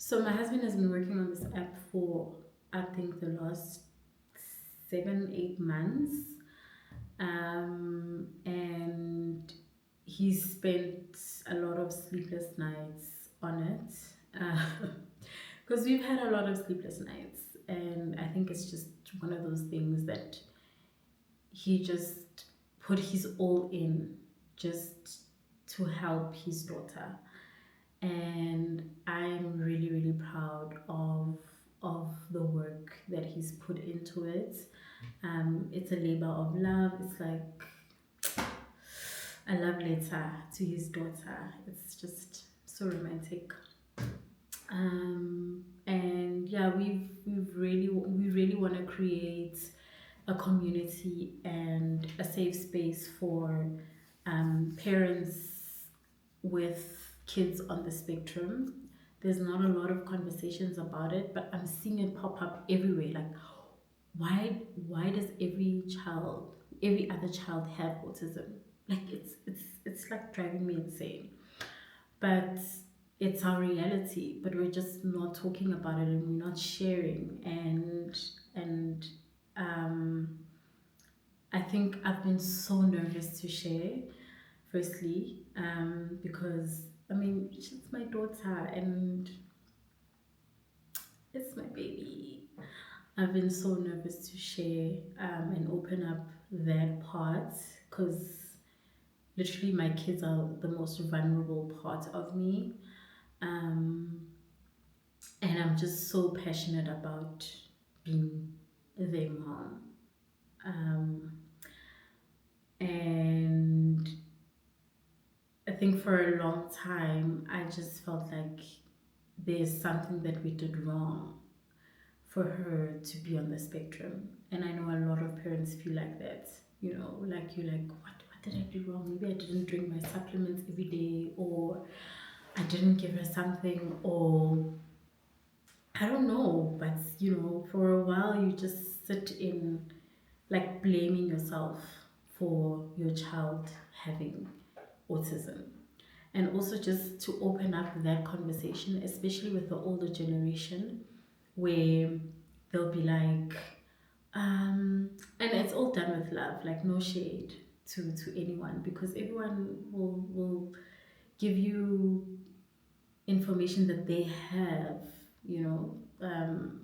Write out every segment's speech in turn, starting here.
So my husband has been working on this app for, I think, the last 7, 8 months. And he's spent a lot of sleepless nights on it. Because we've had a lot of sleepless nights. And I think it's just one of those things that he just put his all in just to help his daughter. And I'm really, really proud of the work that he's put into it. It's a labor of love. It's like a love letter to his daughter. It's just so romantic. And yeah, we really want to create a community and a safe space for parents with kids on the spectrum. There's not a lot of conversations about it, but I'm seeing it pop up everywhere. Like, why does every other child have autism? Like, it's like driving me insane. But it's our reality, but we're just not talking about it, and we're not sharing. And um I think I've been so nervous to share, firstly, because I mean, she's my daughter and it's my baby. I've been so nervous to share and open up that part, because literally my kids are the most vulnerable part of me. Um, and I'm just so passionate about being their mom. Um, and I think for a long time, I just felt like there's something that we did wrong for her to be on the spectrum. And I know a lot of parents feel like that. Like you're like, what did I do wrong? Maybe I didn't drink my supplements every day, or I didn't give her something, or I don't know. But for a while, you just sit in like blaming yourself for your child having autism. And also just to open up that conversation, especially with the older generation, where they'll be like, and it's all done with love, like no shade to anyone, because everyone will give you information that they have,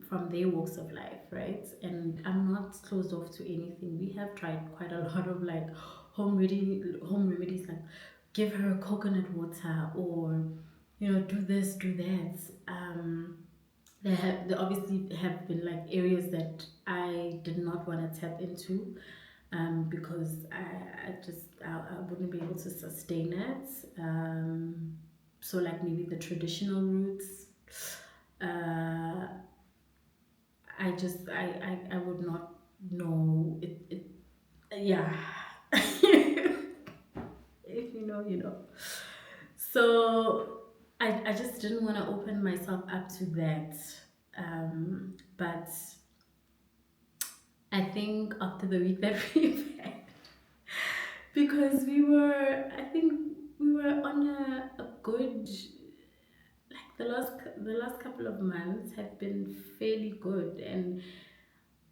from their walks of life, right? And I'm not closed off to anything. We have tried quite a lot of like home remedies, like give her coconut water, or do this, do that. There obviously have been like areas that I did not want to tap into, because I wouldn't be able to sustain it. So like maybe the traditional routes, uh, I would not know it. Yeah, if you know, you know. So I just didn't want to open myself up to that. But I think after the week that we've had, because I think we were on a good, like the last couple of months have been fairly good, and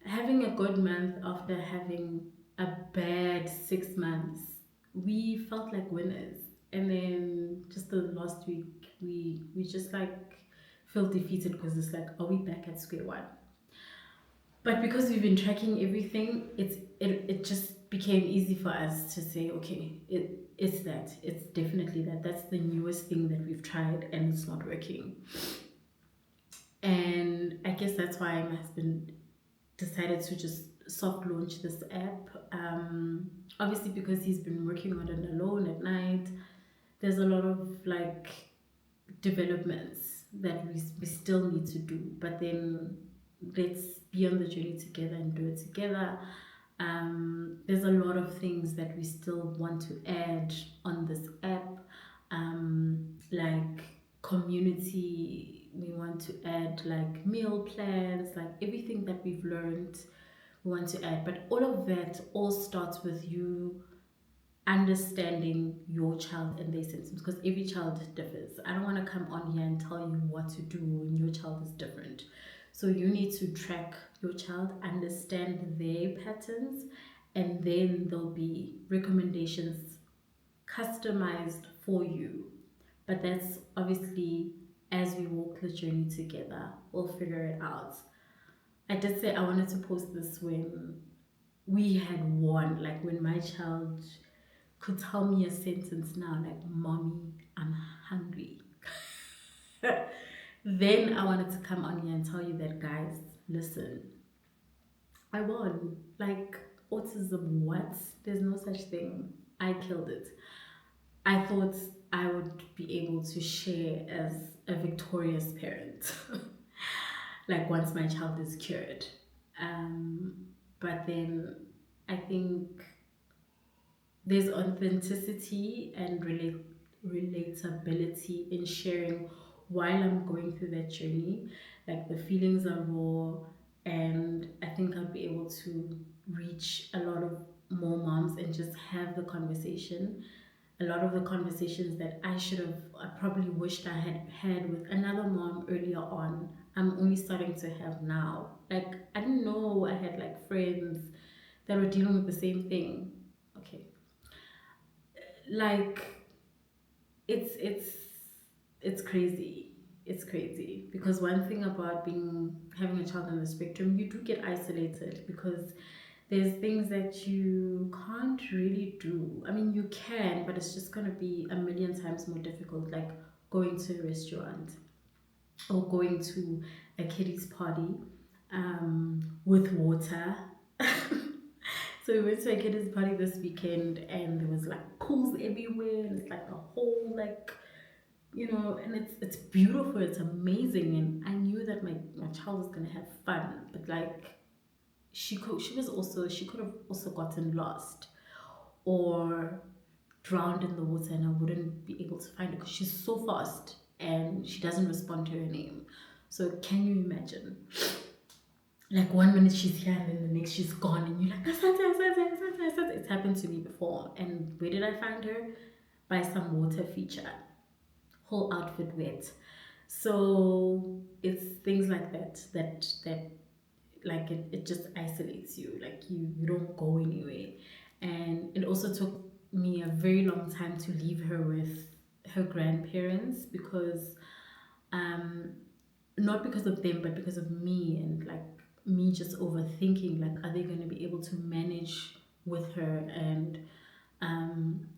having a good month after having a bad 6 months, we felt like winners. And then just the last week, we just like feel defeated, because it's like, are we back at square one? But because we've been tracking everything, it just became easy for us to say, okay, it's definitely that. That's the newest thing that we've tried, and it's not working. And I guess that's why my husband decided to just soft launch this app. Obviously, because he's been working on it alone at night, there's a lot of like developments that we still need to do. But then let's be on the journey together and do it together. There's a lot of things that we still want to add on this app, like community. We want to add like meal plans, like everything that we've learned we want to add. But all of that all starts with you understanding your child and their symptoms, because every child differs. I don't want to come on here and tell you what to do when your child is different. So you need to track your child, understand their patterns, and then there'll be recommendations customized for you. But that's obviously, as we walk the journey together, we'll figure it out. I did say I wanted to post this when we had won, like when my child could tell me a sentence now, like, Mommy, I'm hungry. Then I wanted to come on here and tell you that, guys, listen, I won. Like, autism, what? There's no such thing. I killed it. I thought I would be able to share as a victorious parent, like once my child is cured. Um, but then I think there's authenticity and relatability in sharing while I'm going through that journey. Like the feelings are raw, and I think I'll be able to reach a lot of more moms and just have the conversation. A lot of the conversations that I probably wished I had had with another mom earlier on, I'm only starting to have now. Like, I didn't know I had like friends that were dealing with the same thing. Okay, like it's it's crazy. It's crazy because one thing about being having a child on the spectrum, you do get isolated because there's things that you can't really do. I mean, you can, but it's just going to be a million times more difficult, like going to a restaurant or going to a kiddies party with water. So we went to a kiddies party this weekend, and there was like pools everywhere, and it's like a whole like, and it's beautiful, it's amazing, and I knew that my child was gonna have fun, but like she could have also gotten lost or drowned in the water, and I wouldn't be able to find her because she's so fast and she doesn't respond to her name. So can you imagine? Like 1 minute she's here and then the next she's gone, and you're like, Asante, Asante, Asante, Asante. It's happened to me before. And where did I find her? By some water feature. Whole outfit wet. So it's things like that like it just isolates you. Like you don't go anywhere. And it also took me a very long time to leave her with her grandparents because um not because of them but because of me, and like me just overthinking, like, are they going to be able to manage with her? And um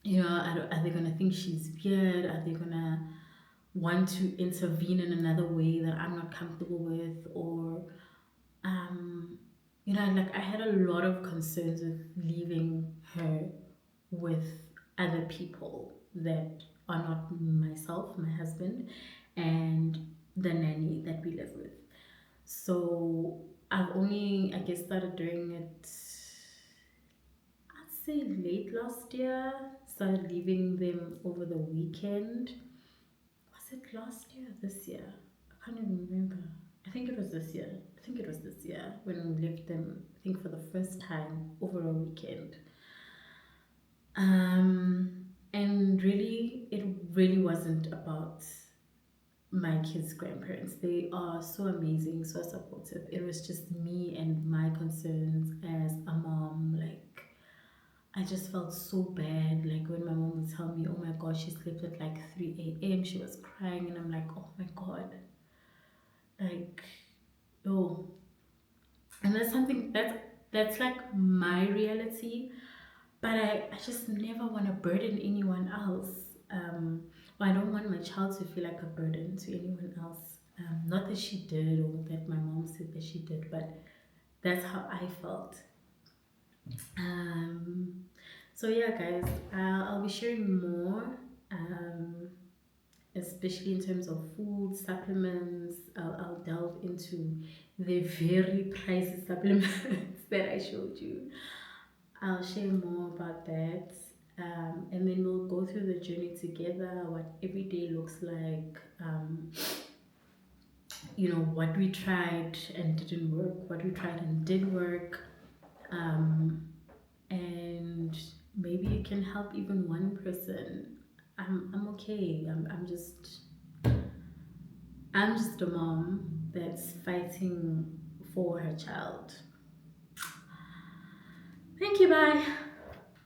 are they going to think she's weird? Are they going to want to intervene in another way that I'm not comfortable with? Or um like I had a lot of concerns with leaving her with other people that are not myself, my husband, and the nanny that we live with. So I've only, I guess, started doing it, I'd say late last year. Started leaving them over the weekend. Was it last year or this year? I can't even remember. I think it was this year. I think it was this year when we left them, I think for the first time over a weekend. And really, it really wasn't about my kids' grandparents. They are so amazing, so supportive. It was just me and my concerns as a mom. Like, I just felt so bad. Like, when my mom would tell me, oh my god, she slept at like 3 a.m., she was crying, and I'm like, oh my god. Like, oh. And that's something that's like my reality, but I just never want to burden anyone else. Or I don't want my child to feel like a burden to anyone else. Not that she did or that my mom said that she did, but that's how I felt. Um, so yeah, guys, I'll be sharing more, especially in terms of food, supplements. I'll delve into the very pricey supplements that I showed you. I'll share more about that. And then we'll go through the journey together, what every day looks like, what we tried and didn't work, what we tried and did work, um, and Maybe you can help even one person. I'm okay. I'm just a mom that's fighting for her child. Thank you, bye.